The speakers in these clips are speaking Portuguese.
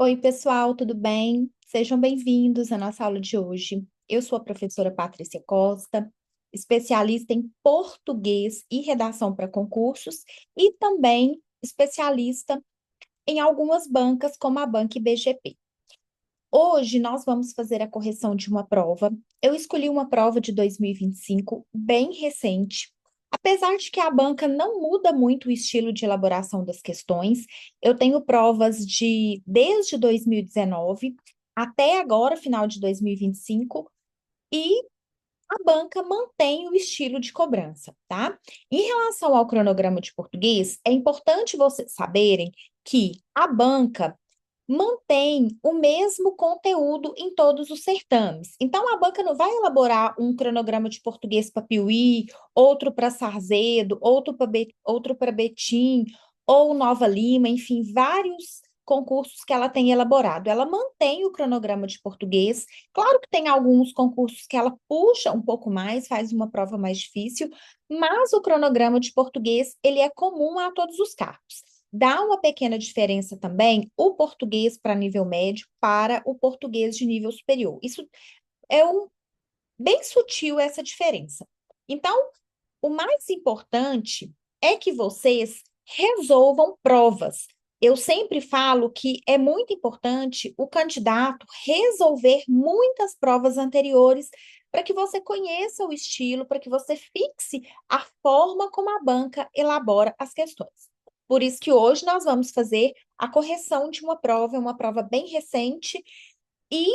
Oi, pessoal, tudo bem? Sejam bem-vindos à nossa aula de hoje. Eu sou a professora Patrícia Costa, especialista em português e redação para concursos e também especialista em algumas bancas, como a Banca IBGP. Hoje nós vamos fazer a correção de uma prova. Eu escolhi uma prova de 2025, bem recente. Apesar de que a banca não muda muito o estilo de elaboração das questões, eu tenho provas desde 2019 até agora, final de 2025, e a banca mantém o estilo de cobrança, tá? Em relação ao cronograma de português, é importante vocês saberem que a banca mantém o mesmo conteúdo em todos os certames. Então, a banca não vai elaborar um cronograma de português para Piuí, outro para Sarzedo, outro para Betim, ou Nova Lima, enfim, vários concursos que ela tem elaborado. Ela mantém o cronograma de português. Claro que tem alguns concursos que ela puxa um pouco mais, faz uma prova mais difícil, mas o cronograma de português, ele é comum a todos os cargos. Dá uma pequena diferença também o português para nível médio para o português de nível superior. Isso é bem sutil essa diferença. Então, o mais importante é que vocês resolvam provas. Eu sempre falo que é muito importante o candidato resolver muitas provas anteriores para que você conheça o estilo, para que você fixe a forma como a banca elabora as questões. Por isso que hoje nós vamos fazer a correção de uma prova bem recente, e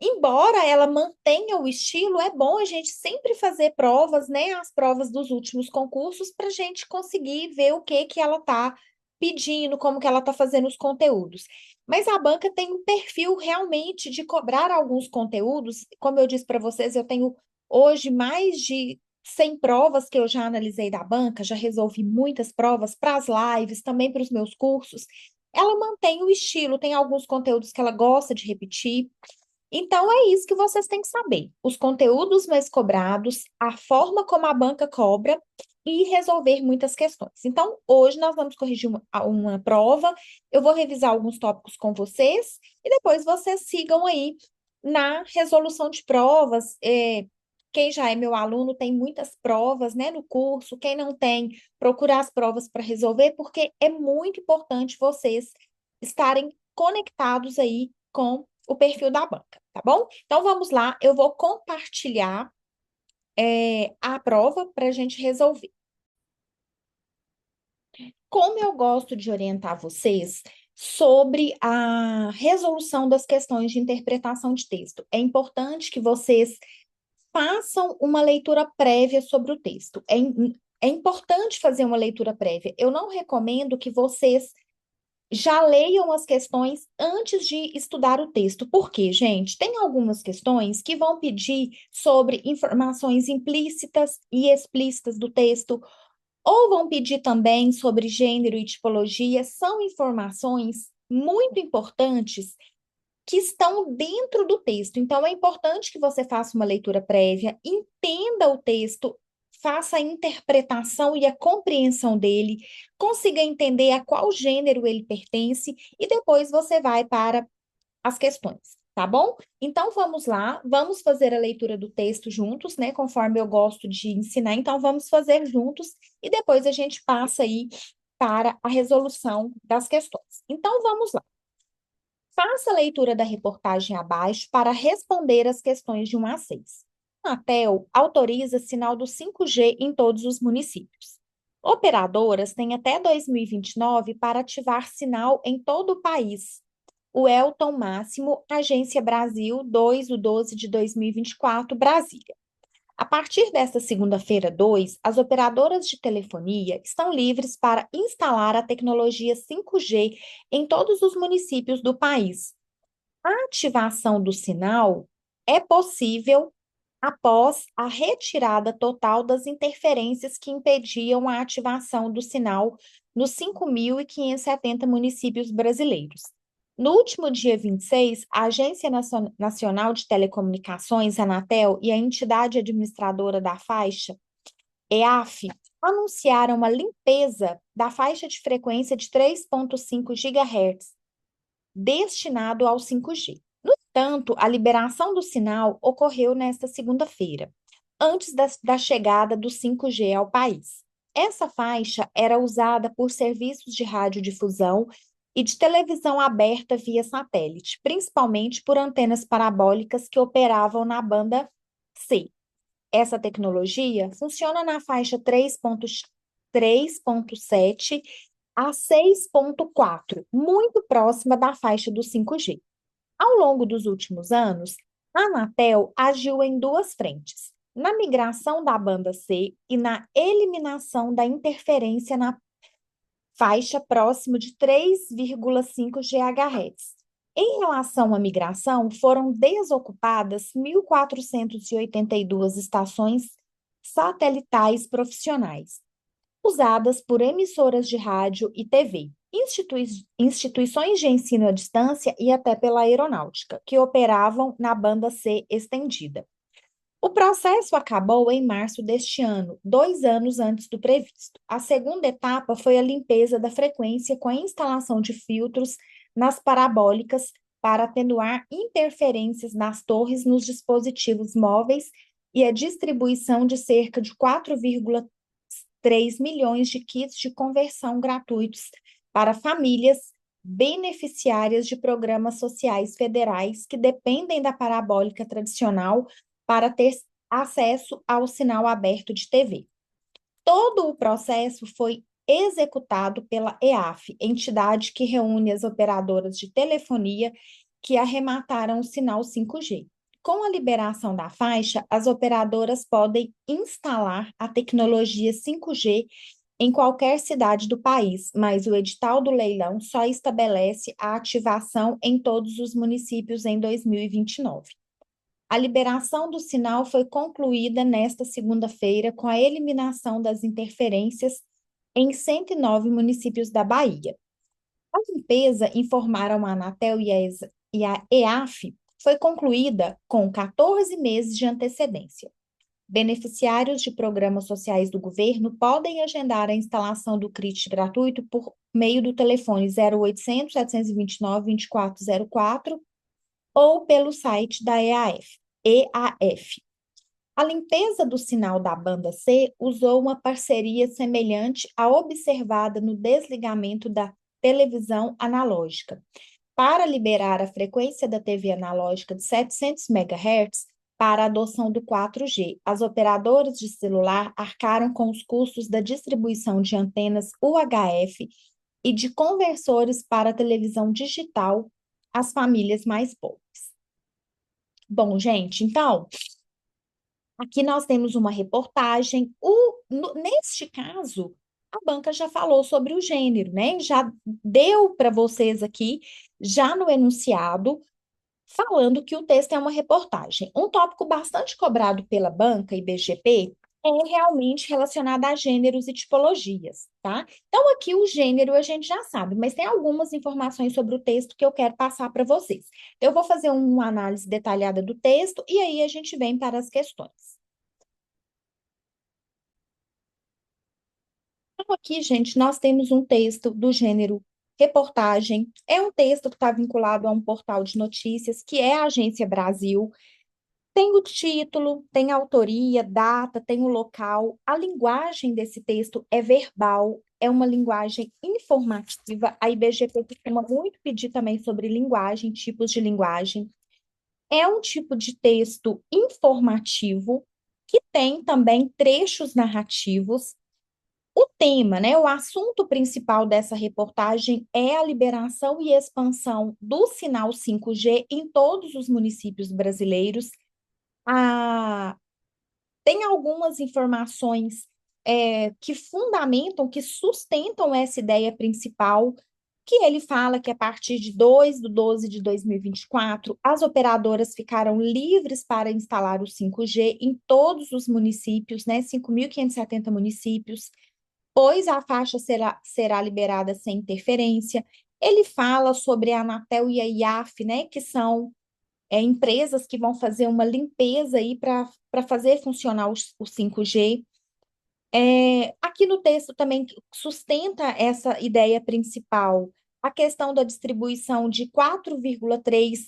embora ela mantenha o estilo, é bom a gente sempre fazer provas, né? As provas dos últimos concursos, para a gente conseguir ver o que que ela está pedindo, como que ela está fazendo os conteúdos. Mas a banca tem um perfil realmente de cobrar alguns conteúdos. Como eu disse para vocês, eu tenho hoje mais de 100 provas que eu já analisei da banca, já resolvi muitas provas para as lives, também para os meus cursos. Ela mantém o estilo, tem alguns conteúdos que ela gosta de repetir. Então, é isso que vocês têm que saber: os conteúdos mais cobrados, a forma como a banca cobra e resolver muitas questões. Então, hoje nós vamos corrigir uma prova, eu vou revisar alguns tópicos com vocês e depois vocês sigam aí na resolução de provas. Quem já é meu aluno tem muitas provas, né, no curso. Quem não tem, procurar as provas para resolver, porque é muito importante vocês estarem conectados aí com o perfil da banca, tá bom? Então vamos lá, eu vou compartilhar a prova para a gente resolver. Como eu gosto de orientar vocês sobre a resolução das questões de interpretação de texto, é importante que vocês façam uma leitura prévia sobre o texto. É importante fazer uma leitura prévia. Eu não recomendo que vocês já leiam as questões antes de estudar o texto. Por quê, gente? Tem algumas questões que vão pedir sobre informações implícitas e explícitas do texto, ou vão pedir também sobre gênero e tipologia. São informações muito importantes que estão dentro do texto. Então, é importante que você faça uma leitura prévia, entenda o texto, faça a interpretação e a compreensão dele, consiga entender a qual gênero ele pertence, e depois você vai para as questões, tá bom? Então, vamos lá, vamos fazer a leitura do texto juntos, né? Conforme eu gosto de ensinar, então vamos fazer juntos e depois a gente passa aí para a resolução das questões. Então, vamos lá. Faça a leitura da reportagem abaixo para responder as questões de 1 a 6. A Anatel autoriza sinal do 5G em todos os municípios. Operadoras têm até 2029 para ativar sinal em todo o país. O Elton Máximo, Agência Brasil, 2/12 de 2024, Brasília. A partir desta segunda-feira, 2, as operadoras de telefonia estão livres para instalar a tecnologia 5G em todos os municípios do país. A ativação do sinal é possível após a retirada total das interferências que impediam a ativação do sinal nos 5.570 municípios brasileiros. No último dia 26, a Agência Nacional de Telecomunicações, Anatel, e a entidade administradora da faixa, EAF, anunciaram uma limpeza da faixa de frequência de 3,5 GHz destinado ao 5G. No entanto, a liberação do sinal ocorreu nesta segunda-feira, antes da chegada do 5G ao país. Essa faixa era usada por serviços de radiodifusão e de televisão aberta via satélite, principalmente por antenas parabólicas que operavam na banda C. Essa tecnologia funciona na faixa 3.7 a 6.4, muito próxima da faixa do 5G. Ao longo dos últimos anos, a Anatel agiu em duas frentes: na migração da banda C e na eliminação da interferência na faixa próximo de 3,5 GHz. Em relação à migração, foram desocupadas 1.482 estações satelitais profissionais, usadas por emissoras de rádio e TV, instituições de ensino à distância e até pela aeronáutica, que operavam na banda C estendida. O processo acabou em março deste ano, 2 anos antes do previsto. A segunda etapa foi a limpeza da frequência com a instalação de filtros nas parabólicas para atenuar interferências nas torres nos dispositivos móveis e a distribuição de cerca de 4,3 milhões de kits de conversão gratuitos para famílias beneficiárias de programas sociais federais que dependem da parabólica tradicional para ter acesso ao sinal aberto de TV. Todo o processo foi executado pela EAF, entidade que reúne as operadoras de telefonia que arremataram o sinal 5G. Com a liberação da faixa, as operadoras podem instalar a tecnologia 5G em qualquer cidade do país, mas o edital do leilão só estabelece a ativação em todos os municípios em 2029. A liberação do sinal foi concluída nesta segunda-feira com a eliminação das interferências em 109 municípios da Bahia. A limpeza, informaram a Anatel e a EAF, foi concluída com 14 meses de antecedência. Beneficiários de programas sociais do governo podem agendar a instalação do CRIT gratuito por meio do telefone 0800 729 2404 ou pelo site da EAF. A limpeza do sinal da banda C usou uma parceria semelhante à observada no desligamento da televisão analógica. Para liberar a frequência da TV analógica de 700 MHz para a adoção do 4G, as operadoras de celular arcaram com os custos da distribuição de antenas UHF e de conversores para televisão digital às famílias mais pobres. Bom, gente, então, aqui nós temos uma reportagem. Neste caso, a banca já falou sobre o gênero, né? Já deu para vocês aqui, já no enunciado, falando que o texto é uma reportagem. Um tópico bastante cobrado pela banca e BGP é realmente relacionado a gêneros e tipologias, tá? Então, aqui o gênero a gente já sabe, mas tem algumas informações sobre o texto que eu quero passar para vocês. Eu vou fazer uma análise detalhada do texto e aí a gente vem para as questões. Então, aqui, gente, nós temos um texto do gênero reportagem. É um texto que está vinculado a um portal de notícias, que é a Agência Brasil. Tem o título, tem a autoria, data, tem o local. A linguagem desse texto é verbal, é uma linguagem informativa. A IBGP costuma muito pedir também sobre linguagem, tipos de linguagem. É um tipo de texto informativo que tem também trechos narrativos. O tema, né, o assunto principal dessa reportagem é a liberação e expansão do sinal 5G em todos os municípios brasileiros. A Tem algumas informações que fundamentam, que sustentam essa ideia principal, que ele fala que a partir de 2/12 de 2024, as operadoras ficaram livres para instalar o 5G em todos os municípios, né, 5.570 municípios, pois a faixa será liberada sem interferência. Ele fala sobre a Anatel e a IAF, né, que são empresas que vão fazer uma limpeza aí para fazer funcionar o 5G. Aqui no texto também sustenta essa ideia principal a questão da distribuição de 4,3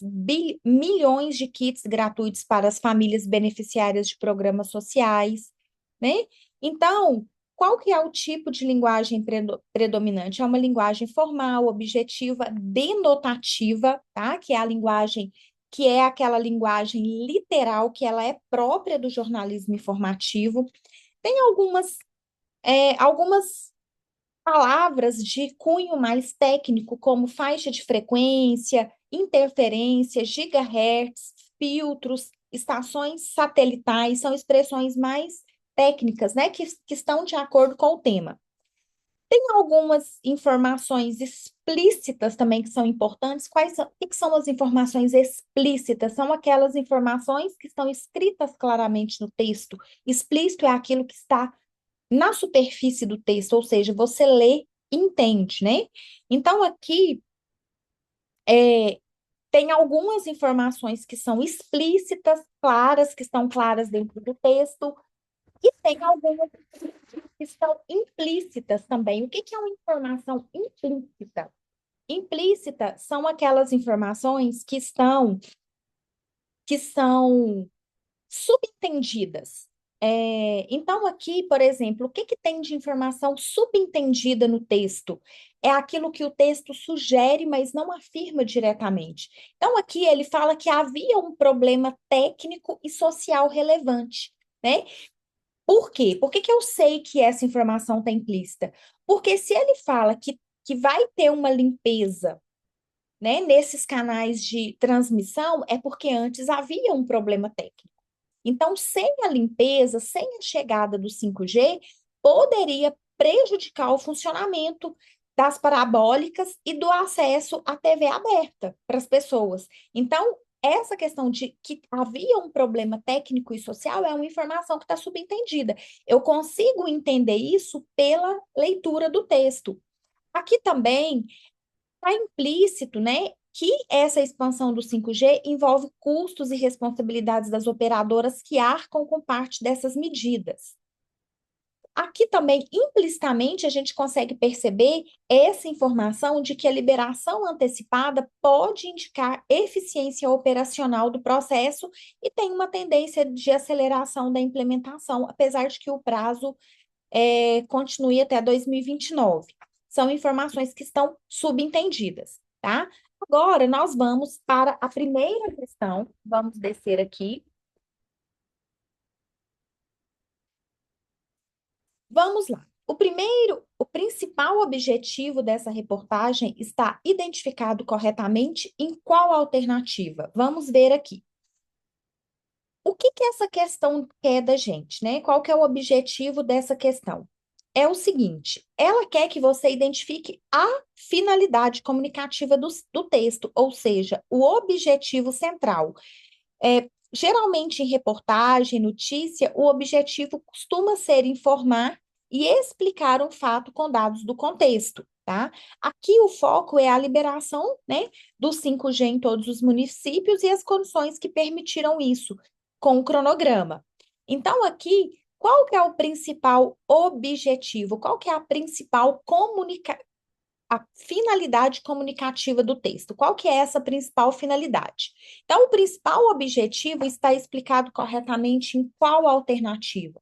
milhões de kits gratuitos para as famílias beneficiárias de programas sociais, né? Então, qual que é o tipo de linguagem predominante? É uma linguagem formal, objetiva, denotativa, tá? Que é a linguagem, que é aquela linguagem literal, que ela é própria do jornalismo informativo. Tem algumas palavras de cunho mais técnico, como faixa de frequência, interferência, gigahertz, filtros, estações satelitais, são expressões mais técnicas, né, que estão de acordo com o tema. Tem algumas informações explícitas também que são importantes. Quais são, o que são as informações explícitas? São aquelas informações que estão escritas claramente no texto. Explícito é aquilo que está na superfície do texto, ou seja, você lê e entende, né? Então, aqui tem algumas informações que são explícitas, claras, que estão claras dentro do texto, e tem algumas que estão implícitas também. O que que é uma informação implícita? Implícita são aquelas informações que são subentendidas. Então, aqui, por exemplo, o que que tem de informação subentendida no texto? É aquilo que o texto sugere, mas não afirma diretamente. Então, aqui ele fala que havia um problema técnico e social relevante, né? Por quê? Por que que eu sei que essa informação está implícita? Porque se ele fala que vai ter uma limpeza, né, nesses canais de transmissão, é porque antes havia um problema técnico. Então, sem a limpeza, sem a chegada do 5G, poderia prejudicar o funcionamento das parabólicas e do acesso à TV aberta para as pessoas. Então, essa questão de que havia um problema técnico e social é uma informação que está subentendida. Eu consigo entender isso pela leitura do texto. Aqui também está implícito, né, que essa expansão do 5G envolve custos e responsabilidades das operadoras que arcam com parte dessas medidas. Aqui também, implicitamente, a gente consegue perceber essa informação de que a liberação antecipada pode indicar eficiência operacional do processo e tem uma tendência de aceleração da implementação, apesar de que o prazo continue até 2029. São informações que estão subentendidas, tá? Agora, nós vamos para a primeira questão. Vamos descer aqui. Vamos lá. O principal objetivo dessa reportagem está identificado corretamente em qual alternativa? Vamos ver aqui. O que que essa questão quer da gente, né? Qual que é o objetivo dessa questão? É o seguinte, ela quer que você identifique a finalidade comunicativa do texto, ou seja, o objetivo central. Geralmente em reportagem, notícia, o objetivo costuma ser informar e explicar um fato com dados do contexto, tá? Aqui o foco é a liberação, né, do 5G em todos os municípios e as condições que permitiram isso, com o cronograma. Então, aqui, qual que é o principal objetivo? Qual que é a principal a finalidade comunicativa do texto? Qual que é essa principal finalidade? Então, o principal objetivo está explicado corretamente em qual alternativa?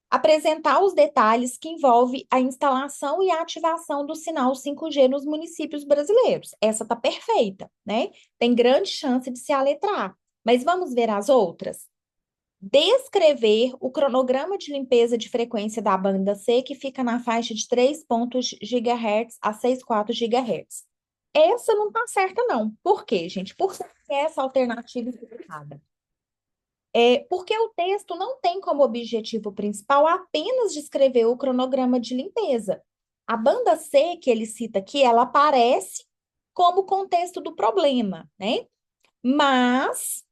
Apresentar os detalhes que envolvem a instalação e a ativação do sinal 5G nos municípios brasileiros. Essa está perfeita, né? Tem grande chance de se aletrar. Mas vamos ver as outras? Descrever o cronograma de limpeza de frequência da banda C, que fica na faixa de 3 GHz a 6,4 GHz. Essa não está certa, não. Por quê, gente? Por que essa alternativa está errada? Porque o texto não tem como objetivo principal apenas descrever o cronograma de limpeza. A banda C, que ele cita aqui, ela aparece como contexto do problema, né? Mas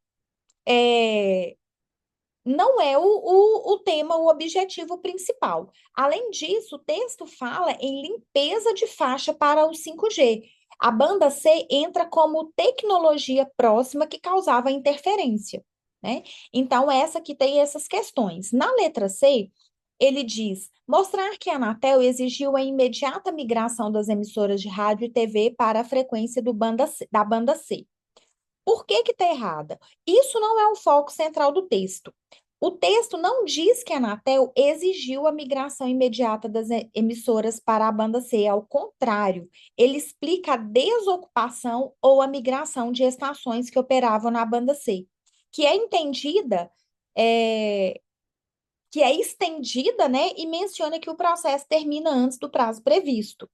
não é o tema, o objetivo principal. Além disso, o texto fala em limpeza de faixa para o 5G. A banda C entra como tecnologia próxima que causava interferência, né? Então, essa aqui tem essas questões. Na letra C, Ele diz: mostrar que a Anatel exigiu a imediata migração das emissoras de rádio e TV para a frequência da banda C. Por que que está errada? Isso não é o foco central do texto. O texto não diz que a Anatel exigiu a migração imediata das emissoras para a banda C. Ao contrário, ele explica a desocupação ou a migração de estações que operavam na banda C, que é entendida, é, que é estendida, né, e menciona que o processo termina antes do prazo previsto.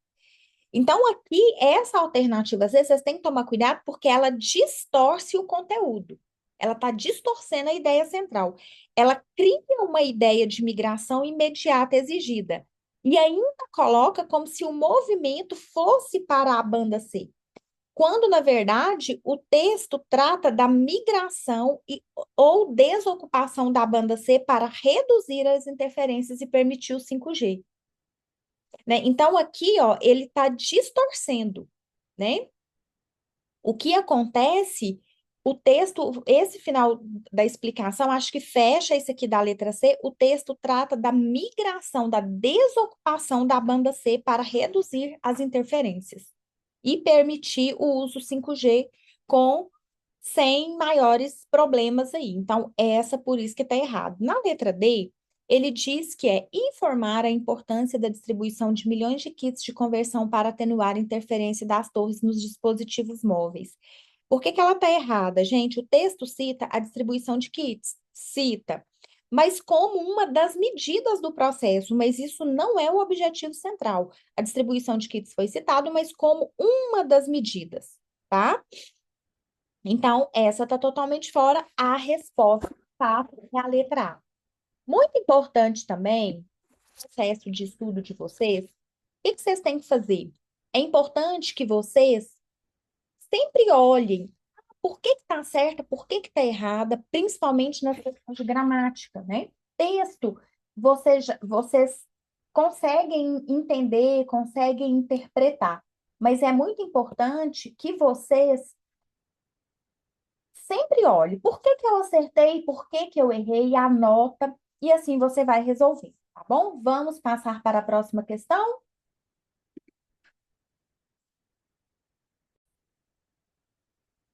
Então, aqui, essa alternativa, às vezes, vocês têm que tomar cuidado porque ela distorce o conteúdo. Ela está distorcendo a ideia central. Ela cria uma ideia de migração imediata exigida. E ainda coloca como se o movimento fosse para a banda C. Quando, na verdade, o texto trata da migração ou desocupação da banda C para reduzir as interferências e permitir o 5G. Né? Então, aqui, ó, ele está distorcendo, né? O que acontece, o texto, esse final da explicação, acho que fecha esse aqui da letra C, o texto trata da migração, da desocupação da banda C para reduzir as interferências e permitir o uso 5G com sem maiores problemas aí. Então, essa por isso que está errado. Na letra D, ele diz que é informar a importância da distribuição de milhões de kits de conversão para atenuar a interferência das torres nos dispositivos móveis. Por que que ela está errada, gente? O texto cita a distribuição de kits, cita, mas como uma das medidas do processo, mas isso não é o objetivo central. A distribuição de kits foi citado, mas como uma das medidas, tá? Então, essa está totalmente fora. A resposta tá, é a letra A. Muito importante também, no processo de estudo de vocês, o que que vocês têm que fazer? É importante que vocês sempre olhem por que está certa, por que está errada, principalmente nas questões de gramática, né? Texto, vocês conseguem entender, conseguem interpretar, mas é muito importante que vocês sempre olhe por que que eu acertei, por que que eu errei, anota, e assim você vai resolver, tá bom? Vamos passar para a próxima questão?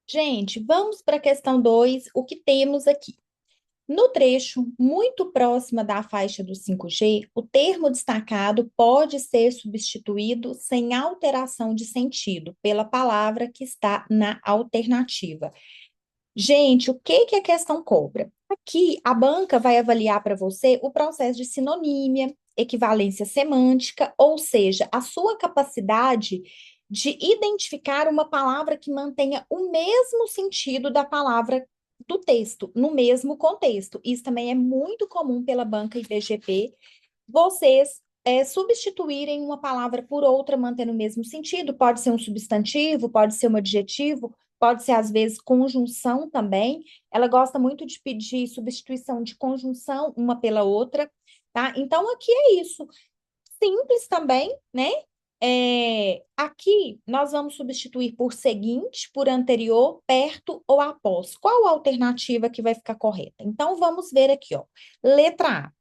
Gente, vamos para a questão 2. O que temos aqui? No trecho muito próxima da faixa do 5G, o termo destacado pode ser substituído sem alteração de sentido pela palavra que está na alternativa. Gente, o que que a questão cobra? Aqui, a banca vai avaliar para você o processo de sinonímia, equivalência semântica, ou seja, a sua capacidade de identificar uma palavra que mantenha o mesmo sentido da palavra do texto, no mesmo contexto. Isso também é muito comum pela banca IBGP, vocês substituírem uma palavra por outra, mantendo o mesmo sentido. Pode ser um substantivo, pode ser um adjetivo, pode ser, às vezes, conjunção também. Ela gosta muito de pedir substituição de conjunção uma pela outra, tá? Então, aqui é isso. Simples também, né? Aqui nós vamos substituir por seguinte, por anterior, perto ou após. Qual a alternativa que vai ficar correta? Então, vamos ver aqui, ó. Letra A.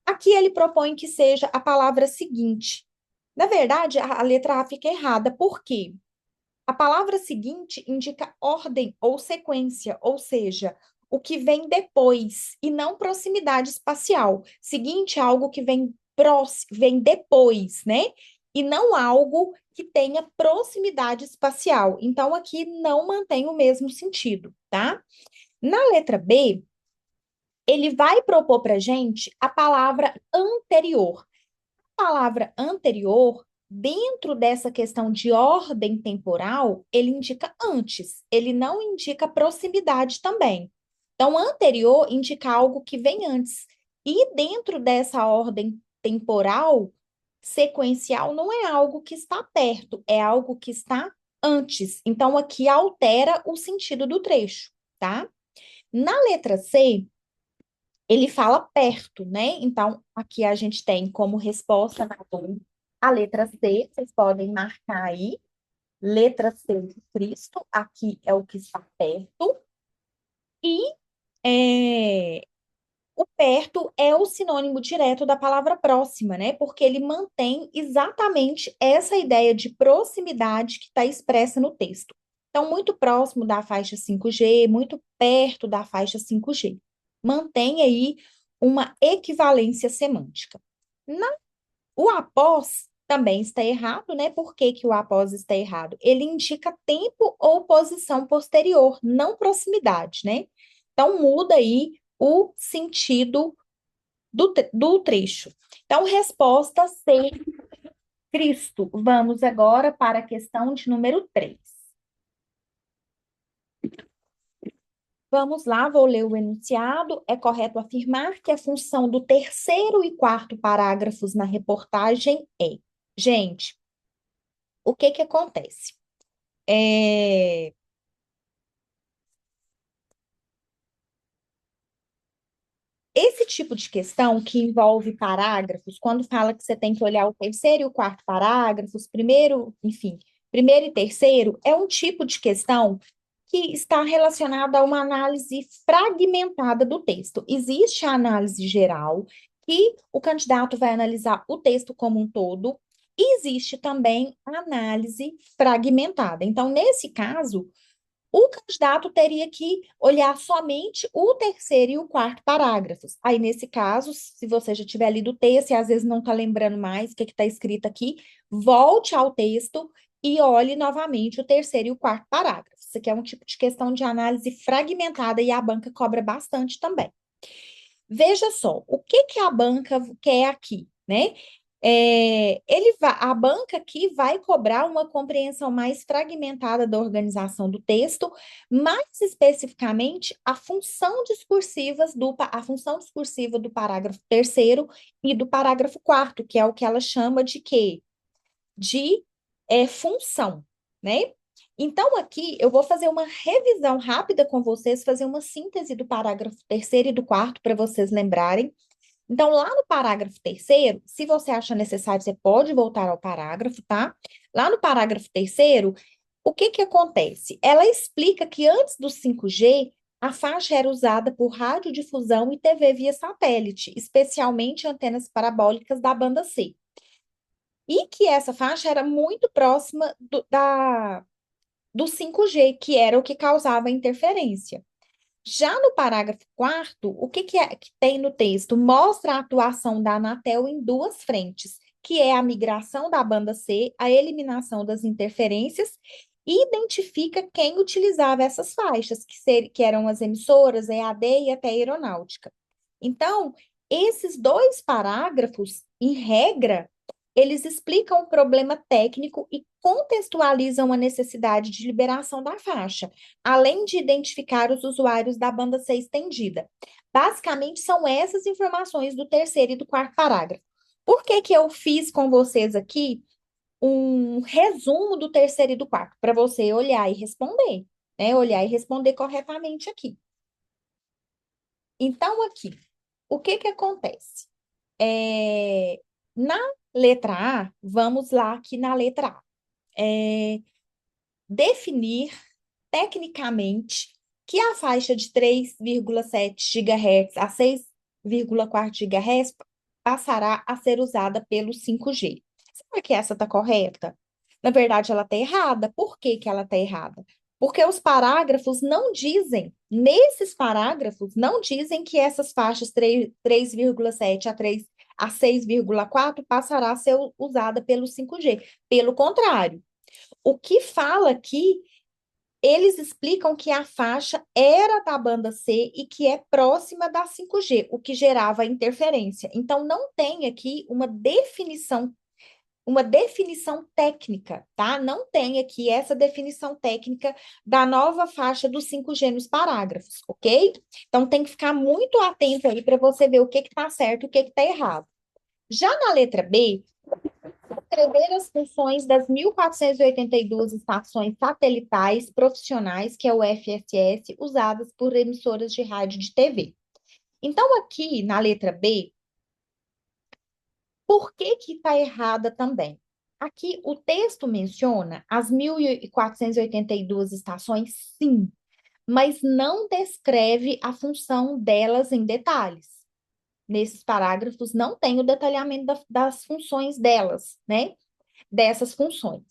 Aqui ele propõe que seja a palavra seguinte. Na verdade, a letra A fica errada. Por quê? A palavra seguinte indica ordem ou sequência, ou seja, o que vem depois, e não proximidade espacial. Seguinte é algo que vem depois, né? E não algo que tenha proximidade espacial. Então, aqui não mantém o mesmo sentido, tá? Na letra B, ele vai propor para gente a palavra anterior. A palavra anterior, dentro dessa questão de ordem temporal, ele indica antes, ele não indica proximidade também. Então, anterior indica algo que vem antes. E dentro dessa ordem temporal, sequencial, não é algo que está perto, é algo que está antes. Então, aqui altera o sentido do trecho, tá? Na letra C, ele fala perto, né? Então, aqui a gente tem como resposta a letra C, vocês podem marcar aí, letra C de Cristo, aqui é o que está perto, e O perto é o sinônimo direto da palavra próxima, né? Porque ele mantém exatamente essa ideia de proximidade que está expressa no texto. Então, muito próximo da faixa 5G, muito perto da faixa 5G. Mantém aí uma equivalência semântica. O após também está errado, né? Por que que o após está errado? Ele indica tempo ou posição posterior, não proximidade, né? Então, muda aí o sentido do trecho. Então, resposta C, Cristo. Vamos agora para a questão de número 3. Vamos lá, vou ler o enunciado. É correto afirmar que a função do terceiro e quarto parágrafos na reportagem é. Gente, o que que acontece? É, esse tipo de questão que envolve parágrafos, quando fala que você tem que olhar o terceiro e o quarto parágrafos, primeiro, enfim, primeiro e terceiro, é um tipo de questão que está relacionada a uma análise fragmentada do texto. Existe a análise geral, que o candidato vai analisar o texto como um todo, e existe também a análise fragmentada. Então, nesse caso, o candidato teria que olhar somente o terceiro e o quarto parágrafos. Aí, nesse caso, se você já tiver lido o texto e às vezes não está lembrando mais o que está escrito aqui, volte ao texto e olhe novamente o terceiro e o quarto parágrafo. Isso aqui é um tipo de questão de análise fragmentada e a banca cobra bastante também. Veja só, o que que a banca quer aqui, né? A banca aqui vai cobrar uma compreensão mais fragmentada da organização do texto, mais especificamente a função discursiva do parágrafo terceiro e do parágrafo quarto, que é o que ela chama de quê? De função, né? Então, aqui eu vou fazer uma revisão rápida com vocês, fazer uma síntese do parágrafo terceiro e do quarto para vocês lembrarem. Então, lá no parágrafo terceiro, se você acha necessário, você pode voltar ao parágrafo, tá? Lá no parágrafo terceiro, o que que acontece? Ela explica que antes do 5G, a faixa era usada por radiodifusão e TV via satélite, especialmente antenas parabólicas da banda C. E que essa faixa era muito próxima do 5G, que era o que causava interferência. Já no parágrafo quarto, o que que, que tem no texto? Mostra a atuação da Anatel em duas frentes, que é a migração da banda C, a eliminação das interferências, e identifica quem utilizava essas faixas, que eram as emissoras, EAD e até aeronáutica. Então, esses dois parágrafos, em regra, eles explicam o problema técnico e contextualizam a necessidade de liberação da faixa, além de identificar os usuários da banda C estendida. Basicamente, são essas informações do terceiro e do quarto parágrafo. Por que que eu fiz com vocês aqui um resumo do terceiro e do quarto? Para você olhar e responder, né? Olhar e responder corretamente aqui. Então, aqui, o que que acontece? Na letra A, vamos lá aqui na letra A. Definir tecnicamente que a faixa de 3,7 GHz a 6,4 GHz passará a ser usada pelo 5G. Será que essa está correta? Na verdade, ela está errada. Por que que ela está errada? Porque os parágrafos não dizem, nesses parágrafos, não dizem que essas faixas 3,7 a 6,4 passará a ser usada pelo 5G. Pelo contrário, o que fala aqui, eles explicam que a faixa era da banda C e que é próxima da 5G, o que gerava interferência. Então, não tem aqui uma definição técnica, tá? Não tem aqui essa definição técnica da nova faixa do 5G nos parágrafos, ok? Então, tem que ficar muito atento aí para você ver o que está certo e o que está errado. Já na letra B, descrever as funções das 1.482 estações satelitais profissionais, que é o FSS, usadas por emissoras de rádio e de TV. Então, aqui na letra B, por que que está errada também? Aqui o texto menciona as 1.482 estações, sim, mas não descreve a função delas em detalhes. nesses parágrafos não tem o detalhamento das funções delas, né? Dessas funções.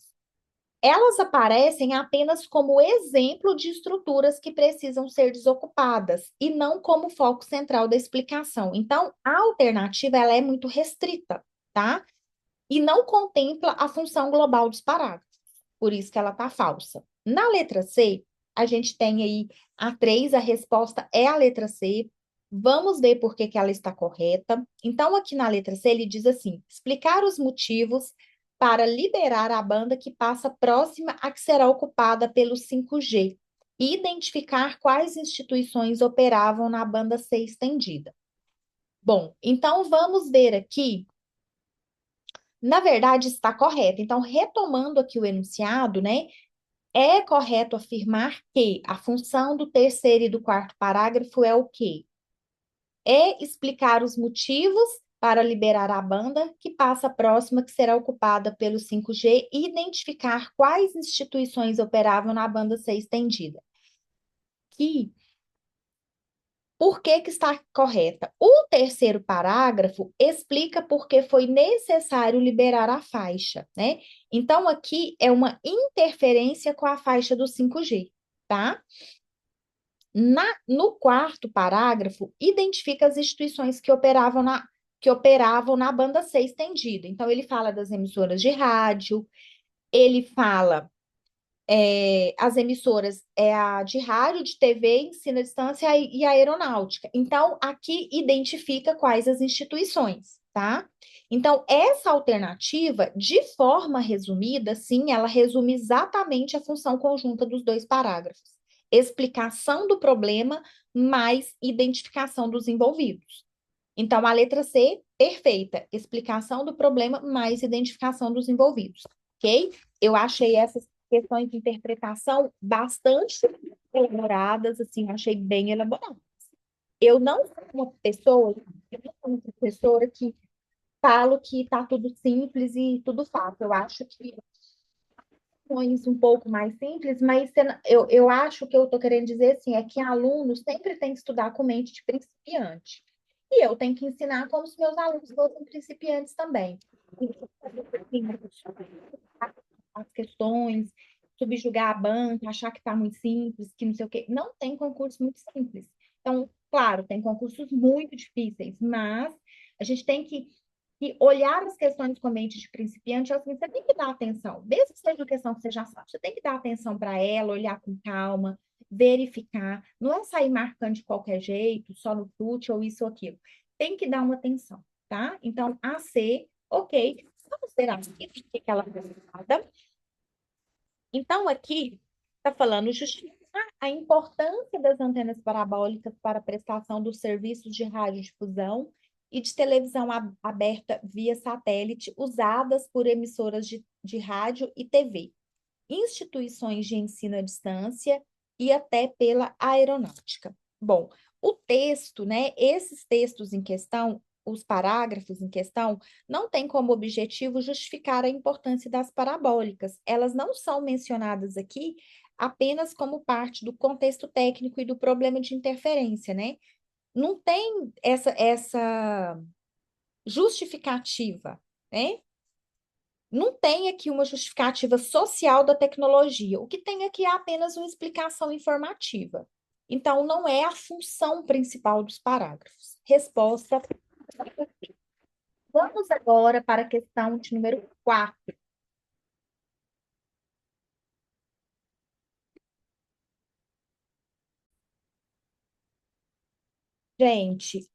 Elas aparecem apenas como exemplo de estruturas que precisam ser desocupadas e não como foco central da explicação. Então, a alternativa ela é muito restrita, tá? E não contempla a função global dos parágrafos. Por isso que ela está falsa. Na letra C, a gente tem aí a 3, a resposta é a letra C. Vamos ver por que ela está correta. Então, aqui na letra C, ele diz assim: explicar os motivos para liberar a banda que passa próxima a que será ocupada pelo 5G e identificar quais instituições operavam na banda C estendida. Bom, então vamos ver aqui. Na verdade, está correto. Então, retomando aqui o enunciado, né? É correto afirmar que a função do terceiro e do quarto parágrafo é o quê? É explicar os motivos para liberar a banda que passa próxima, que será ocupada pelo 5G, e identificar quais instituições operavam na banda C estendida. Que Por que está correta? O terceiro parágrafo explica por que foi necessário liberar a faixa, né? Então, aqui é uma interferência com a faixa do 5G, tá? No quarto parágrafo, identifica as instituições que operavam na banda C estendida. Então, ele fala das emissoras de rádio, ele fala as emissoras a de rádio, de TV, ensino à distância e a aeronáutica. Então, aqui identifica quais as instituições, tá? Então, essa alternativa, de forma resumida, sim, ela resume exatamente a função conjunta dos dois parágrafos. Explicação do problema mais identificação dos envolvidos. Então, a letra C, perfeita. Explicação do problema mais identificação dos envolvidos, ok? Eu achei essas questões de interpretação bastante elaboradas, assim, achei bem elaboradas. Eu não sou uma pessoa, eu não sou uma professora que falo que está tudo simples e tudo fácil. Eu acho que questões um pouco mais simples, mas eu acho que eu estou querendo dizer assim, é que alunos sempre têm que estudar com mente de principiante. E eu tenho que ensinar como se meus alunos fossem principiantes também. As questões, subjugar a banca, achar que está muito simples, que não sei o quê. Não tem concurso muito simples. Então, claro, tem concursos muito difíceis, mas a gente tem que olhar as questões com a mente de principiante, assim, você tem que dar atenção, mesmo que seja uma questão que você já sabe, você tem que dar atenção para ela, olhar com calma, verificar, não é sair marcando de qualquer jeito, só no chute ou isso ou aquilo. Tem que dar uma atenção, tá? Então, a C, ok, vamos ver aqui o que ela fez errada. Então, aqui está falando justificar a importância das antenas parabólicas para a prestação dos serviços de radiodifusão e de televisão aberta via satélite usadas por emissoras de rádio e TV, instituições de ensino à distância e até pela aeronáutica. Bom, o texto, né, esses textos em questão, os parágrafos em questão, não tem como objetivo justificar a importância das parabólicas. Elas não são mencionadas aqui apenas como parte do contexto técnico e do problema de interferência, né? Não tem essa justificativa, né? Não tem aqui uma justificativa social da tecnologia. O que tem aqui é apenas uma explicação informativa. Então, não é a função principal dos parágrafos. Resposta. Vamos agora para a questão de número 4. Gente,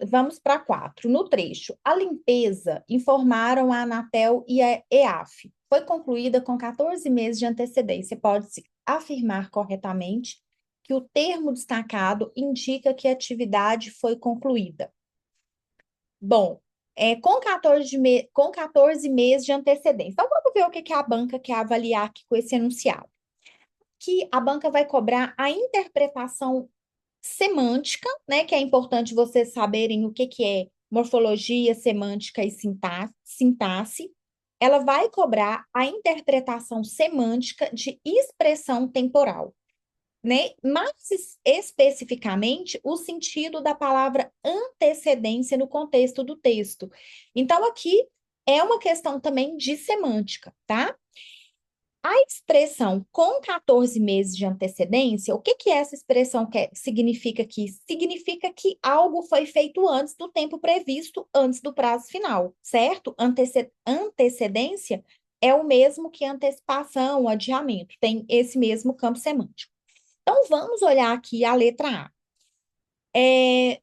vamos para 4. No trecho, a limpeza informaram a Anatel e a EAF. Foi concluída com 14 meses de antecedência. Pode-se afirmar corretamente que o termo destacado indica que a atividade foi concluída. Bom, com 14 meses de antecedência. Então, vamos ver o que a banca quer avaliar aqui com esse enunciado. Que a banca vai cobrar a interpretação semântica, né? Que é importante vocês saberem o que é morfologia, semântica e sintaxe. Ela vai cobrar a interpretação semântica de expressão temporal. né? Mais especificamente, o sentido da palavra antecedência no contexto do texto. Então, aqui é uma questão também de semântica, tá? A expressão com 14 meses de antecedência, o que que essa expressão significa aqui? Significa que algo foi feito antes do tempo previsto, antes do prazo final, certo? Antecedência é o mesmo que antecipação, adiamento, tem esse mesmo campo semântico. Então, vamos olhar aqui a letra A.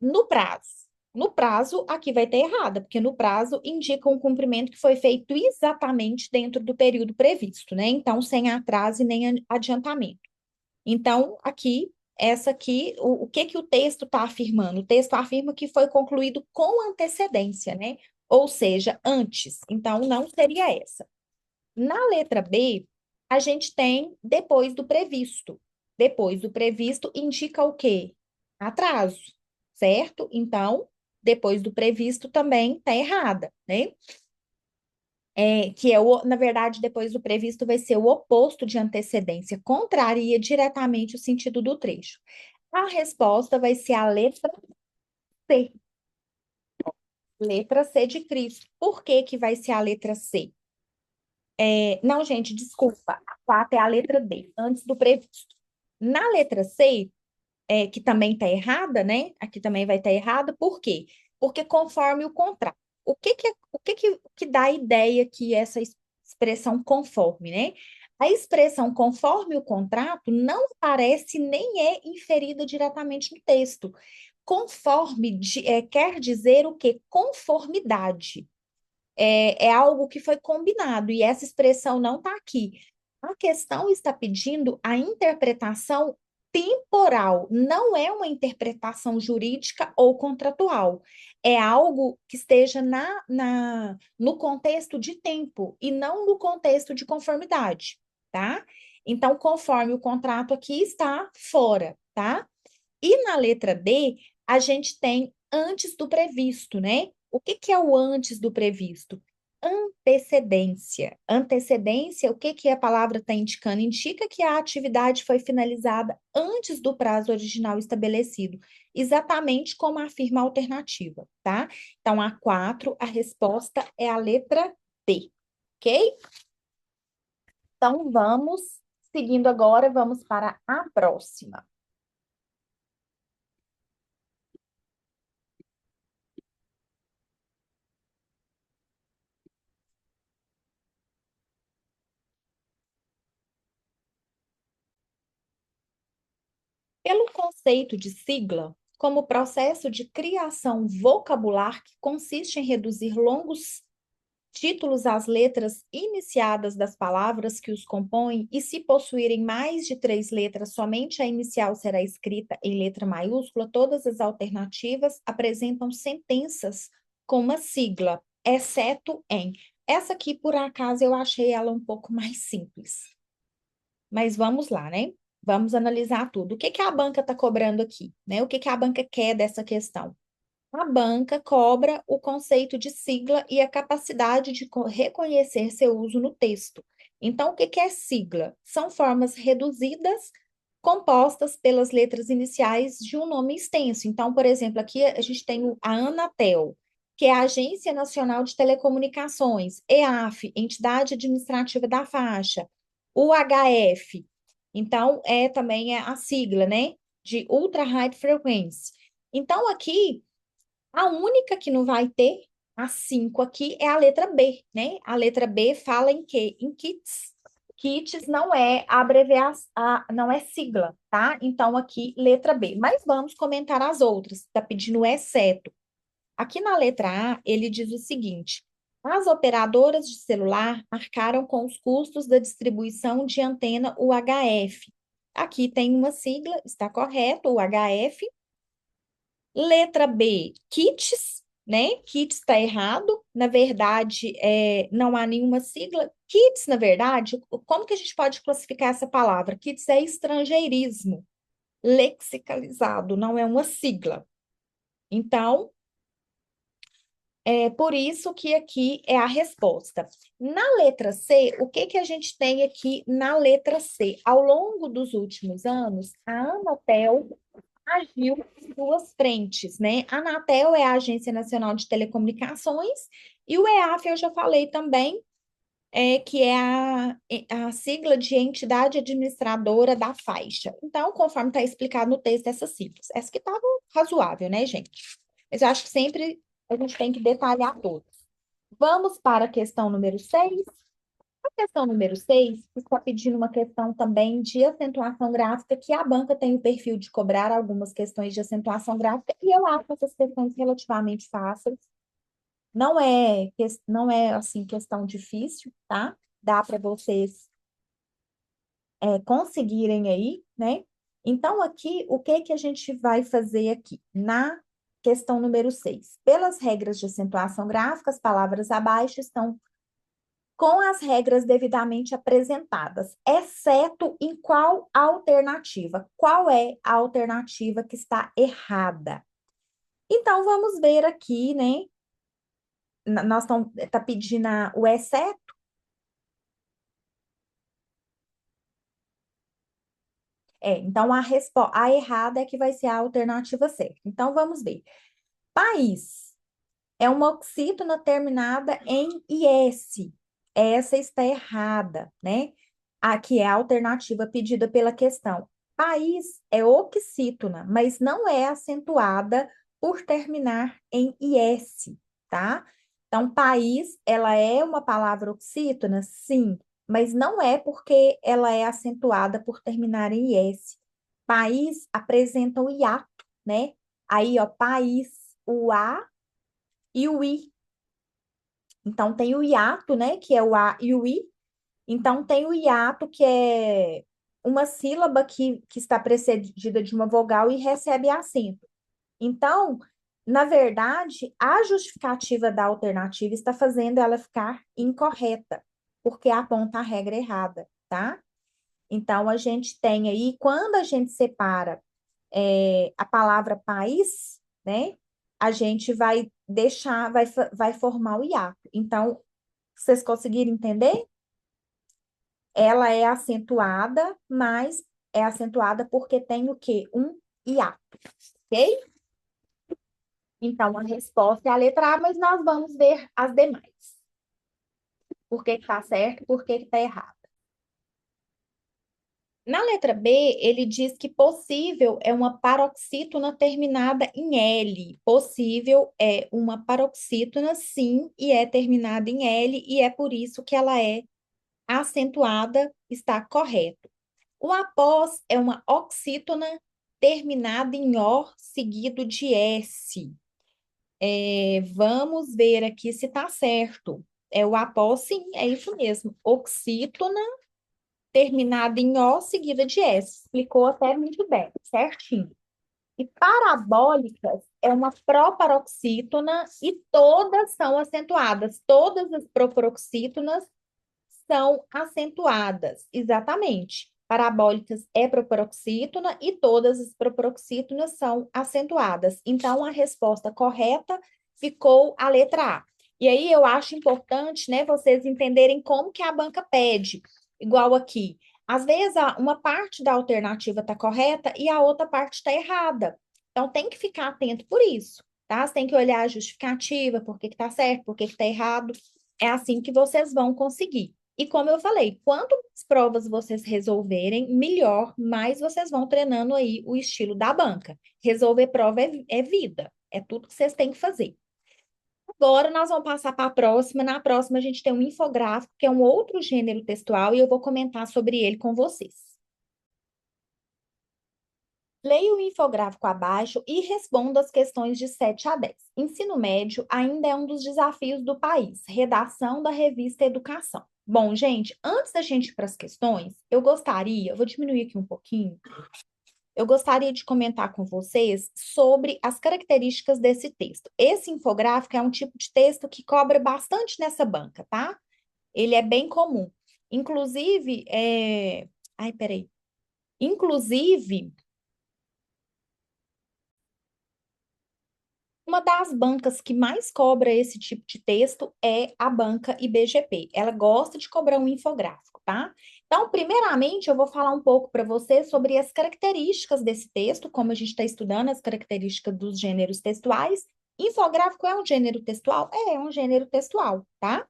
No prazo. No prazo, aqui vai ter errada, porque no prazo indica um cumprimento que foi feito exatamente dentro do período previsto, né? Então, sem atraso e nem adiantamento. Então, aqui, essa aqui, o que que o texto está afirmando? O texto afirma que foi concluído com antecedência, né? Ou seja, antes. Então, não seria essa. Na letra B, a gente tem depois do previsto. Depois do previsto indica o quê? Atraso, certo? Então, depois do previsto também está errada, né? Na verdade, depois do previsto vai ser o oposto de antecedência, contraria diretamente o sentido do trecho. A resposta vai ser a letra C. Letra C de Cristo. Por que que vai ser a letra C? Não, gente, desculpa. A 4 é a letra D, antes do previsto. Na letra C, que também está errada, né? Aqui também vai estar errada. Por quê? Porque conforme o contrato. O que dá a ideia que essa expressão conforme, né? A expressão conforme o contrato não aparece nem é inferida diretamente no texto. Conforme quer dizer o quê? Conformidade. É algo que foi combinado, e essa expressão não está aqui. A questão está pedindo a interpretação temporal, não é uma interpretação jurídica ou contratual. É algo que esteja no contexto de tempo e não no contexto de conformidade, tá? Então, conforme o contrato aqui está fora, tá? E na letra D, a gente tem antes do previsto, né? O que que é o antes do previsto? Antecedência. Antecedência, o que que a palavra está indicando? Indica que a atividade foi finalizada antes do prazo original estabelecido, exatamente como afirma a alternativa, tá? Então, a 4, a resposta é a letra D, ok? Então, vamos, seguindo agora, vamos para a próxima. Pelo conceito de sigla, como processo de criação vocabular que consiste em reduzir longos títulos às letras iniciadas das palavras que os compõem, e se possuírem mais de 3 letras, somente a inicial será escrita em letra maiúscula, todas as alternativas apresentam sentenças com uma sigla, exceto em. Essa aqui, por acaso, eu achei ela um pouco mais simples. Mas vamos lá, né? Vamos analisar tudo. O que que a banca está cobrando aqui, né? O que que a banca quer dessa questão? A banca cobra o conceito de sigla e a capacidade de reconhecer seu uso no texto. Então, o que que é sigla? São formas reduzidas compostas pelas letras iniciais de um nome extenso. Então, por exemplo, aqui a gente tem a Anatel, que é a Agência Nacional de Telecomunicações, EAF, Entidade Administrativa da Faixa, UHF. Então, também é a sigla, né, de Ultra High Frequency. Então, aqui a única que não vai ter, a 5 aqui, é a letra B, né? A letra B fala em quê? Em kits. Kits não é abreviação, não é sigla, tá? Então, aqui, letra B. Mas vamos comentar as outras. Está pedindo exceto. Aqui na letra A, ele diz o seguinte: as operadoras de celular marcaram com os custos da distribuição de antena UHF. Aqui tem uma sigla, está correto, UHF. Letra B, kits, né? Kits está errado. Na verdade, não há nenhuma sigla. Kits, na verdade, como que a gente pode classificar essa palavra? Kits é estrangeirismo, lexicalizado, não é uma sigla. Então, É por isso que aqui é a resposta. Na letra C, o que que a gente tem aqui na letra C? Ao longo dos últimos anos, a Anatel agiu em duas frentes, né? A Anatel é a Agência Nacional de Telecomunicações e o EAF eu já falei também, que é a sigla de entidade administradora da faixa. Então, conforme está explicado no texto, essas siglas. Essa que estava razoável, né, gente? Mas eu acho que sempre a gente tem que detalhar todas. Vamos para a questão número 6. A questão número 6 está pedindo uma questão também de acentuação gráfica, que a banca tem o perfil de cobrar algumas questões de acentuação gráfica, e eu acho essas questões relativamente fáceis. Não é assim questão difícil, tá? Dá para vocês conseguirem aí, né? Então, aqui, o que que a gente vai fazer aqui? Na questão número 6, pelas regras de acentuação gráfica, as palavras abaixo estão com as regras devidamente apresentadas, exceto em qual alternativa? Qual é a alternativa que está errada? Então, vamos ver aqui, né? Nós tá pedindo o exceto. Então a errada é que vai ser a alternativa certa. Então vamos ver. País é uma oxítona terminada em IS. Essa está errada, né? Aqui é a alternativa pedida pela questão. País é oxítona, mas não é acentuada por terminar em IS, tá? Então, país, ela é uma palavra oxítona, sim, mas não é porque ela é acentuada por terminar em IS. País apresenta o hiato, né? Aí, ó, país, o A e o I. Então, tem o hiato, né? Que é o A e o I. Então, tem o hiato, que é uma sílaba que está precedida de uma vogal e recebe acento. Então, na verdade, a justificativa da alternativa está fazendo ela ficar incorreta, porque aponta a regra errada, tá? Então, a gente tem aí, quando a gente separa a palavra país, né? A gente vai deixar, vai formar o hiato. Então, vocês conseguiram entender? Ela é acentuada, mas é acentuada porque tem o quê? Um hiato, ok? Então, a resposta é a letra A, mas nós vamos ver as demais. Por que está certo, por que está errado. Na letra B, ele diz que possível é uma paroxítona terminada em L. Possível é uma paroxítona, sim, e é terminada em L, e é por isso que ela é acentuada, está correto. O após é uma oxítona terminada em O seguido de S. Vamos ver aqui se está certo. É o após, sim, é isso mesmo. Oxítona terminada em O seguida de S. Explicou até muito bem, certinho. E parabólicas é uma proparoxítona e todas são acentuadas. Todas as proparoxítonas são acentuadas, exatamente. Parabólicas é proparoxítona e todas as proparoxítonas são acentuadas. Então, a resposta correta ficou a letra A. E aí eu acho importante, né, vocês entenderem como que a banca pede, igual aqui. Às vezes, uma parte da alternativa está correta e a outra parte está errada. Então, tem que ficar atento por isso, tá? Você tem que olhar a justificativa, por que está certo, por que está errado. É assim que vocês vão conseguir. E como eu falei, quanto mais provas vocês resolverem, melhor, mais vocês vão treinando aí o estilo da banca. Resolver prova é vida, é tudo que vocês têm que fazer. Agora nós vamos passar para a próxima. Na próxima a gente tem um infográfico, que é um outro gênero textual, e eu vou comentar sobre ele com vocês. Leia o infográfico abaixo e responda as questões de 7 a 10. Ensino médio ainda é um dos desafios do país. Redação da revista Educação. Bom, gente, antes da gente ir para as questões, vou diminuir aqui um pouquinho, eu gostaria de comentar com vocês sobre as características desse texto. Esse infográfico é um tipo de texto que cobra bastante nessa banca, tá? Ele é bem comum. Inclusive, Ai, peraí. Inclusive, Uma das bancas que mais cobra esse tipo de texto é a banca IBGP. Ela gosta de cobrar um infográfico, tá? Então, primeiramente, eu vou falar um pouco para você sobre as características desse texto, como a gente está estudando as características dos gêneros textuais. Infográfico é um gênero textual? É um gênero textual, tá?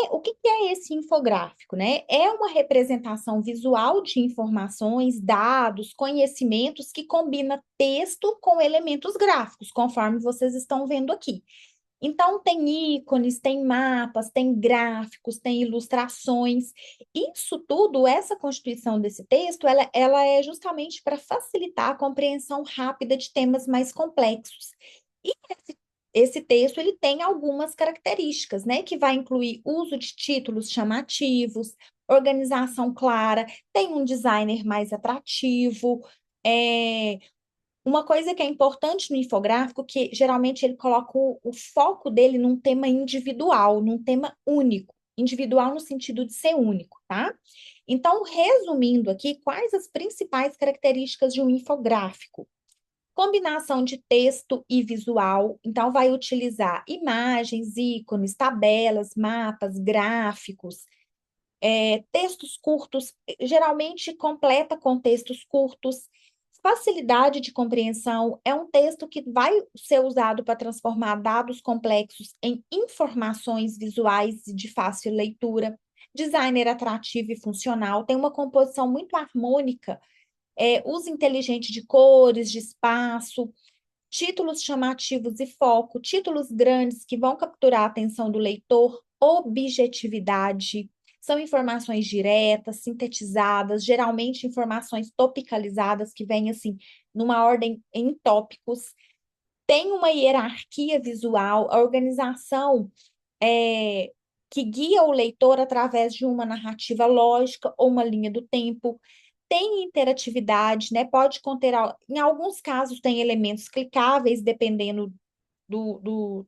O que que é esse infográfico, né? É uma representação visual de informações, dados, conhecimentos que combina texto com elementos gráficos, conforme vocês estão vendo aqui. Então, tem ícones, tem mapas, tem gráficos, tem ilustrações. Isso tudo, essa constituição desse texto, ela é justamente para facilitar a compreensão rápida de temas mais complexos. E esse texto, ele tem algumas características, né? Que vai incluir uso de títulos chamativos, organização clara, tem um designer mais atrativo, uma coisa que é importante no infográfico, que geralmente ele coloca o foco dele num tema individual, num tema único. Individual no sentido de ser único, tá? Então, resumindo aqui, quais as principais características de um infográfico? Combinação de texto e visual, então vai utilizar imagens, ícones, tabelas, mapas, gráficos, textos curtos, geralmente completa com textos curtos. Facilidade de compreensão é um texto que vai ser usado para transformar dados complexos em informações visuais de fácil leitura. Designer atrativo e funcional, tem uma composição muito harmônica, uso inteligente de cores, de espaço, títulos chamativos e foco, títulos grandes que vão capturar a atenção do leitor, objetividade, são informações diretas, sintetizadas, geralmente informações topicalizadas que vêm assim numa ordem em tópicos. Tem uma hierarquia visual, a organização é, que guia o leitor através de uma narrativa lógica ou uma linha do tempo. Tem interatividade, né? Pode conter, em alguns casos, tem elementos clicáveis, dependendo do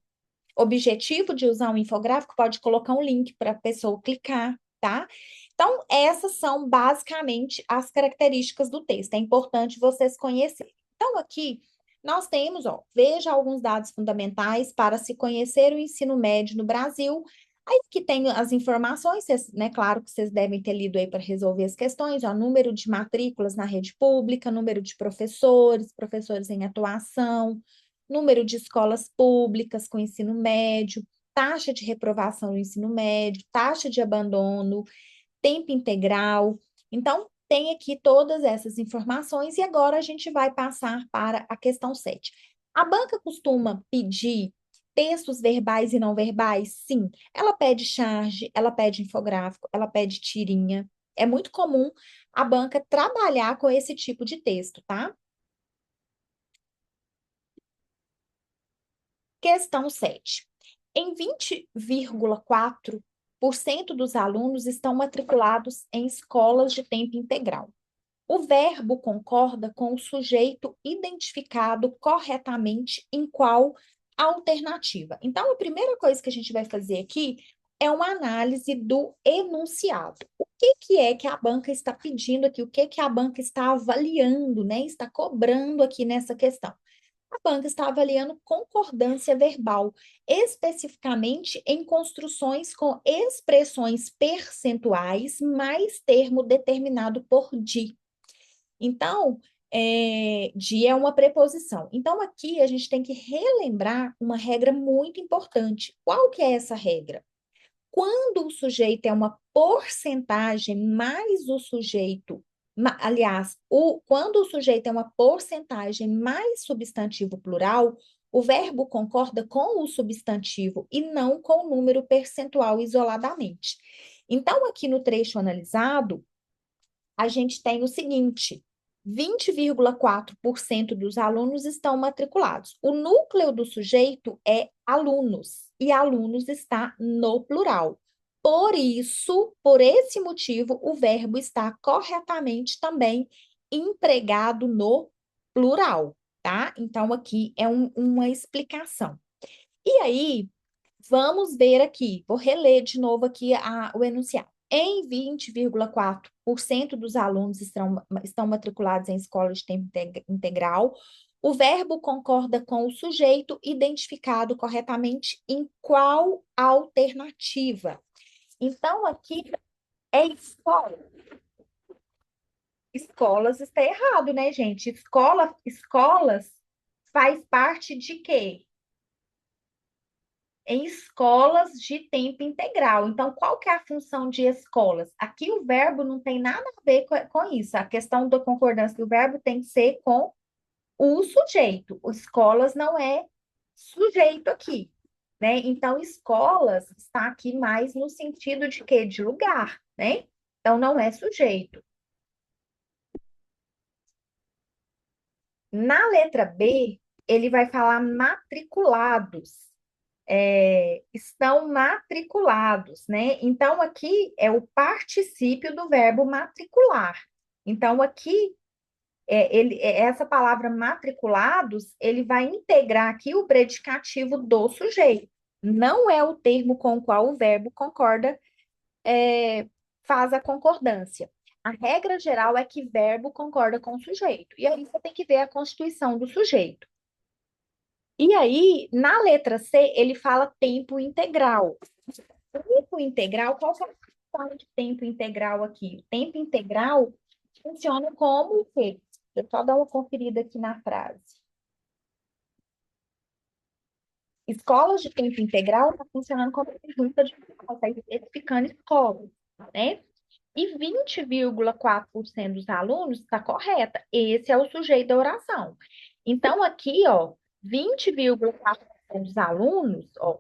objetivo de usar um infográfico, pode colocar um link para a pessoa clicar, tá? Então, essas são basicamente as características do texto. É importante vocês conhecerem. Então, aqui nós temos, ó, veja alguns dados fundamentais para se conhecer o ensino médio no Brasil. Aí que tem as informações, né? Claro que vocês devem ter lido aí para resolver as questões, ó, número de matrículas na rede pública, número de professores, professores em atuação, número de escolas públicas com ensino médio, taxa de reprovação no ensino médio, taxa de abandono, tempo integral. Então, tem aqui todas essas informações e agora a gente vai passar para a questão 7. A banca costuma pedir textos verbais e não verbais? Sim. Ela pede charge, ela pede infográfico, ela pede tirinha. É muito comum a banca trabalhar com esse tipo de texto, tá? Questão 7. Em 20,4% dos alunos estão matriculados em escolas de tempo integral. O verbo concorda com o sujeito identificado corretamente em qual alternativa? Então, a primeira coisa que a gente vai fazer aqui é uma análise do enunciado. O que é que a banca está pedindo aqui? O que a banca está avaliando, né? Está cobrando aqui nessa questão? A banca está avaliando concordância verbal, especificamente em construções com expressões percentuais mais termo determinado por de. Então, de é uma preposição. Então, aqui a gente tem que relembrar uma regra muito importante. Qual que é essa regra? Quando o sujeito é uma porcentagem mais o sujeito, aliás, quando o sujeito é uma porcentagem mais substantivo plural, o verbo concorda com o substantivo e não com o número percentual isoladamente. Então, aqui no trecho analisado, a gente tem o seguinte: 20,4% dos alunos estão matriculados. O núcleo do sujeito é alunos, e alunos está no plural. Por isso, por esse motivo, o verbo está corretamente também empregado no plural, tá? Então, aqui é uma explicação. E aí, vamos ver aqui, vou reler de novo aqui o enunciado. Em 20,4% dos alunos estão matriculados em escolas de tempo integral, O verbo concorda com o sujeito identificado corretamente em qual alternativa? Então, aqui é escola. Escolas está errado, né, gente? Escolas faz parte de quê? Em escolas de tempo integral. Então, qual que é a função de escolas? Aqui o verbo não tem nada a ver com isso. A questão da concordância do verbo tem que ser com o sujeito. O escolas não é sujeito aqui, né? Então, escolas está aqui mais no sentido de quê? De lugar, né? Então, não é sujeito. Na letra B, ele vai falar matriculados. Estão matriculados, né? Então, aqui é o particípio do verbo matricular. Então, aqui, essa palavra matriculados, ele vai integrar aqui o predicativo do sujeito. Não é o termo com o qual o verbo concorda, faz a concordância. A regra geral é que verbo concorda com o sujeito. E aí você tem que ver a constituição do sujeito. E aí, na letra C, ele fala tempo integral. Tempo integral, qual que é a função de tempo integral aqui? O tempo integral funciona como o quê? Deixa eu só dar uma conferida aqui na frase. Escolas de tempo integral está funcionando como junta de está especificando escolas, né? E 20,4% dos alunos está correta. Esse é o sujeito da oração. Então, aqui, ó, 20,4% dos alunos, ó,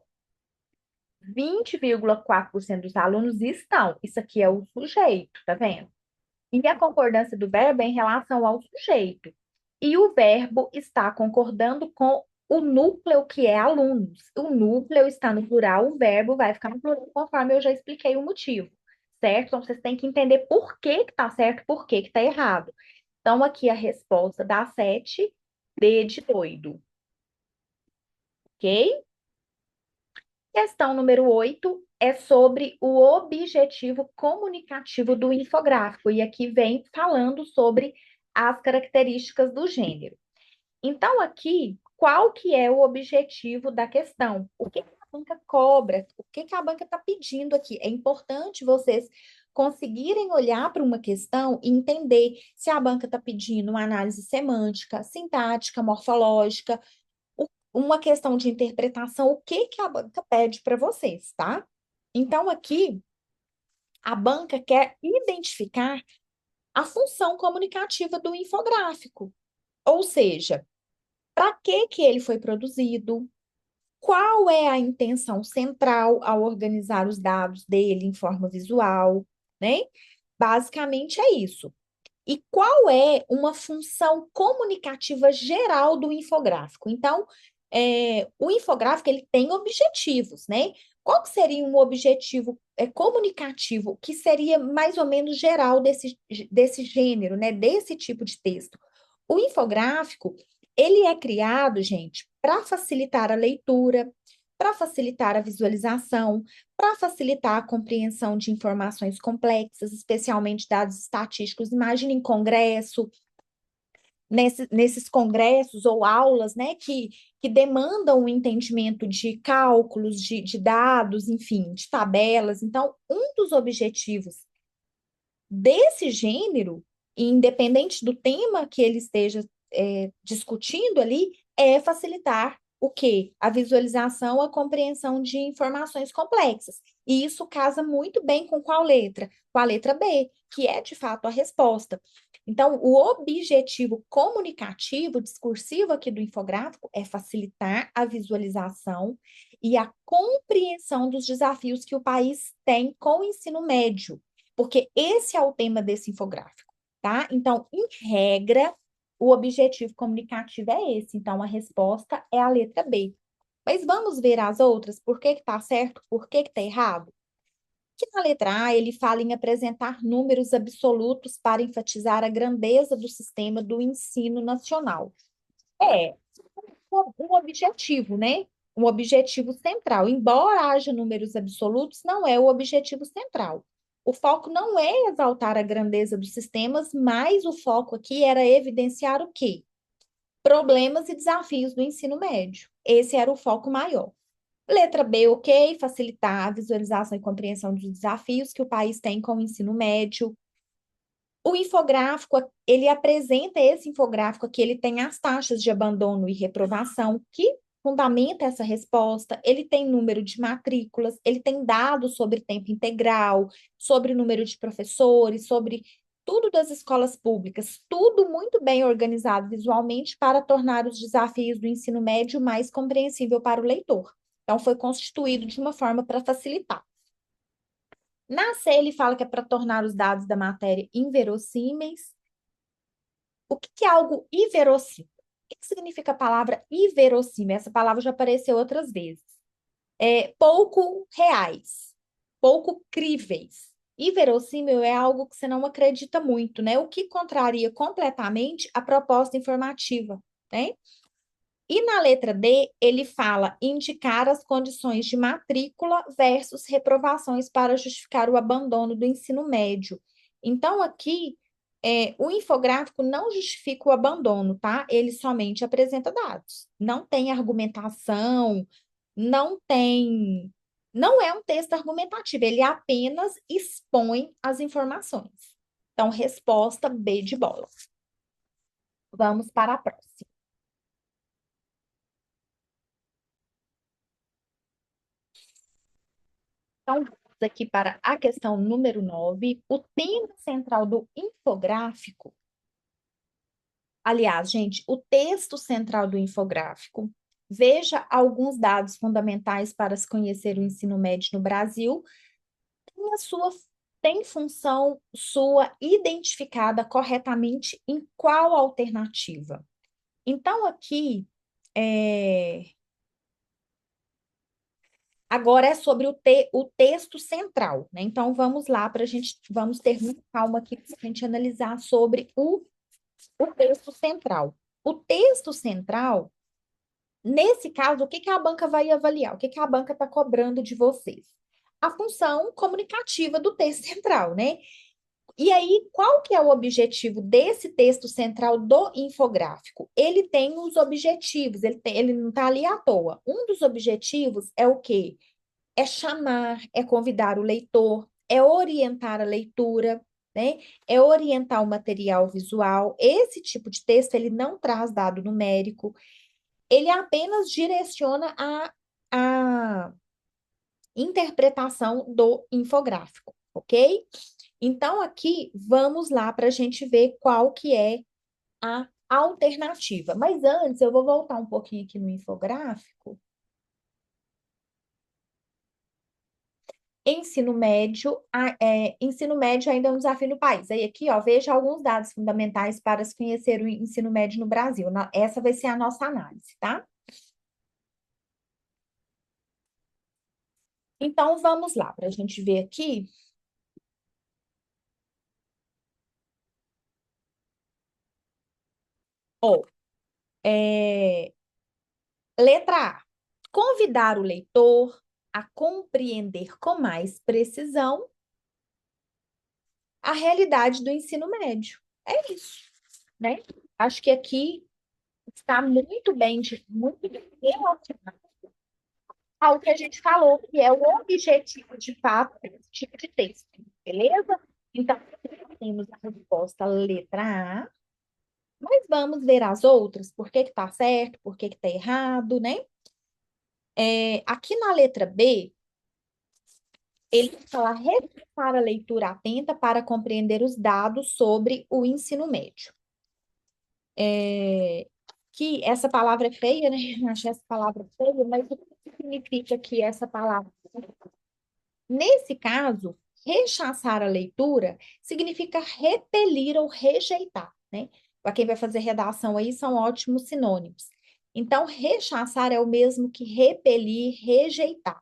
20,4% dos alunos estão. Isso aqui é o sujeito, tá vendo? E a concordância do verbo é em relação ao sujeito. E o verbo está concordando com o núcleo, que é alunos. O núcleo está no plural, o verbo vai ficar no plural, conforme eu já expliquei o motivo, certo? Então, vocês têm que entender por que que tá certo, por que que tá errado. Então, aqui a resposta dá 7, D de doido, ok? Questão número 8 é sobre o objetivo comunicativo do infográfico, e aqui vem falando sobre as características do gênero. Então, aqui, qual que é o objetivo da questão? O que que a banca cobra? O que que a banca está pedindo aqui? É importante vocês conseguirem olhar para uma questão e entender se a banca está pedindo uma análise semântica, sintática, morfológica, uma questão de interpretação, o que que a banca pede para vocês, tá? Então, aqui, a banca quer identificar a função comunicativa do infográfico, ou seja, para que ele foi produzido, qual é a intenção central ao organizar os dados dele em forma visual, né? Basicamente é isso. E qual é uma função comunicativa geral do infográfico? Então, o infográfico ele tem objetivos, né? Qual que seria um objetivo comunicativo que seria mais ou menos geral desse gênero, né? Desse tipo de texto? O infográfico, ele é criado, gente, para facilitar a leitura, para facilitar a visualização, para facilitar a compreensão de informações complexas, especialmente dados estatísticos. Imagine em congresso, nesses congressos ou aulas, né, que demandam o entendimento de cálculos, de dados, enfim, de tabelas. Então, um dos objetivos desse gênero, independente do tema que ele esteja discutindo ali, é facilitar o quê? A visualização, a compreensão de informações complexas. E isso casa muito bem com qual letra? Com a letra B, que é de fato a resposta. Então, o objetivo comunicativo, discursivo aqui do infográfico é facilitar a visualização e a compreensão dos desafios que o país tem com o ensino médio, porque esse é o tema desse infográfico, tá? Então, em regra, o objetivo comunicativo é esse. Então, a resposta é a letra B. Mas vamos ver as outras, por que que tá certo, por que que tá errado? Que na letra A ele fala em apresentar números absolutos para enfatizar a grandeza do sistema do ensino nacional. É um objetivo, né? Um objetivo central. Embora haja números absolutos, não é o objetivo central. O foco não é exaltar a grandeza dos sistemas, mas o foco aqui era evidenciar o quê? problemas e desafios do ensino médio. Esse era o foco maior. Letra B, ok, facilitar a visualização e compreensão dos desafios que o país tem com o ensino médio. O infográfico, ele apresenta esse infográfico aqui, ele tem as taxas de abandono e reprovação, que fundamenta essa resposta, ele tem número de matrículas, ele tem dados sobre tempo integral, sobre o número de professores, sobre tudo das escolas públicas, tudo muito bem organizado visualmente para tornar os desafios do ensino médio mais compreensível para o leitor. Então, foi constituído de uma forma para facilitar. Na C, ele fala que é para tornar os dados da matéria inverossímeis. O que é algo inverossímil? O que significa a palavra inverossímil? Essa palavra já apareceu outras vezes. Pouco reais, pouco críveis. Inverossímil é algo que você não acredita muito, né? O que contraria completamente a proposta informativa, né? E na letra D, ele fala indicar as condições de matrícula versus reprovações para justificar o abandono do ensino médio. Então, aqui, o infográfico não justifica o abandono, tá? Ele somente apresenta dados. Não tem argumentação, não tem. Não é um texto argumentativo, ele apenas expõe as informações. Então, resposta B de bola. Vamos para a próxima. Então, vamos aqui para a questão número 9. O tema central do infográfico. Aliás, gente, o texto central do infográfico. Veja alguns dados fundamentais para se conhecer o ensino médio no Brasil. Tem a sua tem função sua identificada corretamente em qual alternativa? Então, aqui, agora é sobre o texto central, né? Então, vamos lá para a gente, vamos ter muita calma aqui para a gente analisar sobre o texto central. O texto central, nesse caso, o que que a banca vai avaliar? O que que a banca está cobrando de vocês? A função comunicativa do texto central, né? E aí, qual que é o objetivo desse texto central do infográfico? Ele tem os objetivos, ele não está ali à toa. Um dos objetivos é o quê? É chamar, é convidar o leitor, é orientar a leitura, né? É orientar o material visual. Esse tipo de texto, ele não traz dado numérico, ele apenas direciona a interpretação do infográfico, ok? Então, aqui, vamos lá para a gente ver qual que é a alternativa. Mas antes, eu vou voltar um pouquinho aqui no infográfico. Ensino médio ainda é um desafio no país. Aí aqui, ó, veja alguns dados fundamentais para se conhecer o ensino médio no Brasil. Essa vai ser a nossa análise, tá? Então, vamos lá, para a gente ver aqui. Ó, letra A. Convidar o leitor a compreender com mais precisão a realidade do ensino médio. É isso, né? Acho que aqui está muito bem relacionado ao que a gente falou, que é o objetivo de fato desse tipo de texto, beleza? Então, temos a resposta letra A, mas vamos ver as outras, por que que tá certo, por que que tá errado, né? Aqui na letra B, ele fala reforçar a leitura atenta para compreender os dados sobre o ensino médio. Que essa palavra é feia, né? Eu achei essa palavra feia, mas o que significa que essa palavra? Nesse caso, rechaçar a leitura significa repelir ou rejeitar, né? Para quem vai fazer redação aí, são ótimos sinônimos. Então, rechaçar é o mesmo que repelir, rejeitar,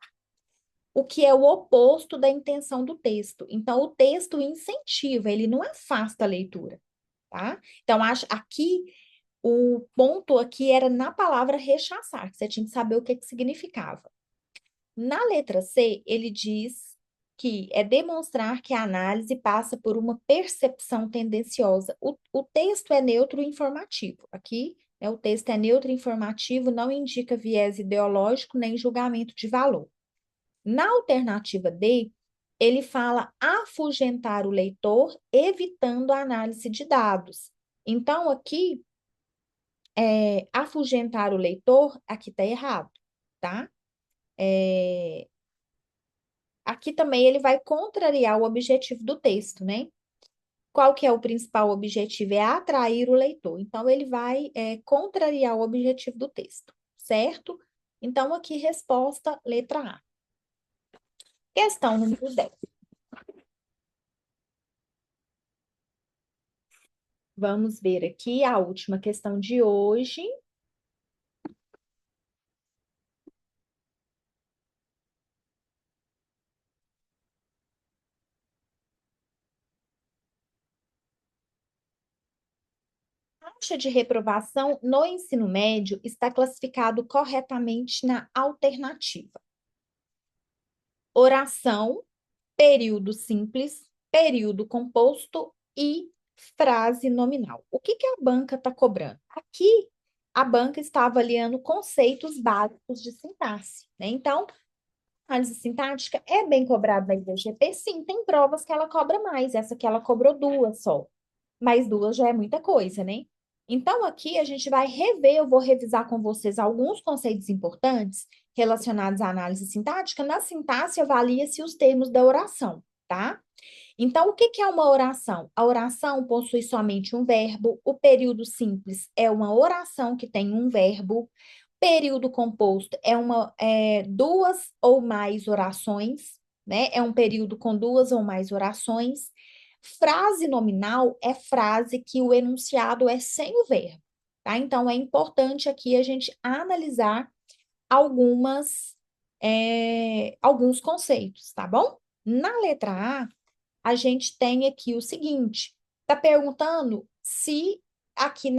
o que é o oposto da intenção do texto. Então, o texto incentiva, ele não afasta a leitura, tá? Então, acho aqui o ponto aqui era na palavra rechaçar, que você tinha que saber o que que significava. Na letra C, ele diz que é demonstrar que a análise passa por uma percepção tendenciosa. O texto é neutro e informativo. Aqui, O texto é neutro e informativo, não indica viés ideológico nem julgamento de valor. Na alternativa D, ele fala afugentar o leitor, evitando a análise de dados. Então, aqui, afugentar o leitor, aqui está errado, tá? Aqui também ele vai contrariar o objetivo do texto, né? Qual que é o principal objetivo? É atrair o leitor. Então, ele vai contrariar o objetivo do texto, certo? Então, aqui, resposta, letra A. Questão número 10. Vamos ver aqui a última questão de hoje. A taxa de reprovação no ensino médio está classificado corretamente na alternativa. Oração, período simples, período composto e frase nominal. O que a banca está cobrando? Aqui, a banca está avaliando conceitos básicos de sintaxe, né? Então, análise sintática é bem cobrada na IBGP? Sim, tem provas que ela cobra mais. Essa aqui ela cobrou duas só. Mas duas já é muita coisa, né? Então, aqui a gente vai rever, eu vou revisar com vocês alguns conceitos importantes relacionados à análise sintática. Na sintaxe, avalia-se os termos da oração, tá? Então, o que é uma oração? A oração possui somente um verbo, o período simples é uma oração que tem um verbo, período composto é duas ou mais orações, né? É um período com duas ou mais orações. Frase nominal é frase que o enunciado é sem o verbo, tá? Então, é importante aqui a gente analisar alguns conceitos, tá bom? Na letra a gente tem aqui o seguinte: está perguntando se aqui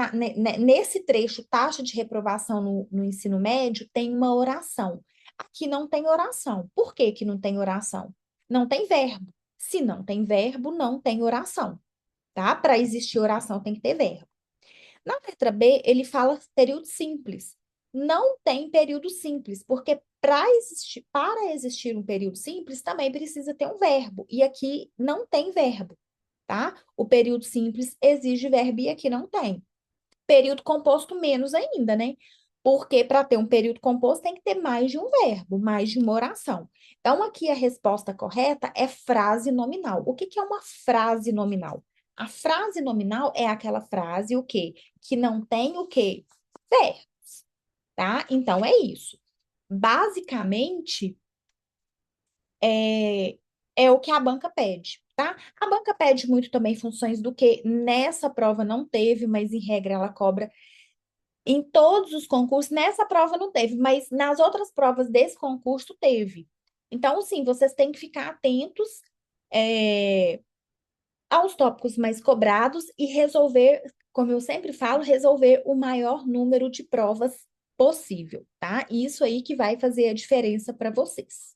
nesse trecho, taxa de reprovação no ensino médio, tem uma oração. Aqui não tem oração. Por que que não tem oração? Não tem verbo. Se não tem verbo, não tem oração, tá? Para existir oração, tem que ter verbo. Na letra B, ele fala período simples. Não tem período simples, porque para existir um período simples, também precisa ter um verbo. E aqui não tem verbo, tá? O período simples exige verbo e aqui não tem. Período composto menos ainda, né? Porque para ter um período composto tem que ter mais de um verbo, mais de uma oração. Então, aqui a resposta correta é frase nominal. O que é uma frase nominal? A frase nominal é aquela frase, o quê? Que não tem o quê? Verbos, tá? Então, é isso. Basicamente, é o que a banca pede, tá? A banca pede muito também funções do que nessa prova não teve, mas em regra ela cobra em todos os concursos. Nessa prova não teve, mas nas outras provas desse concurso teve. Então, sim, vocês têm que ficar atentos aos tópicos mais cobrados e resolver, como eu sempre falo, resolver o maior número de provas possível, tá? Isso aí que vai fazer a diferença para vocês.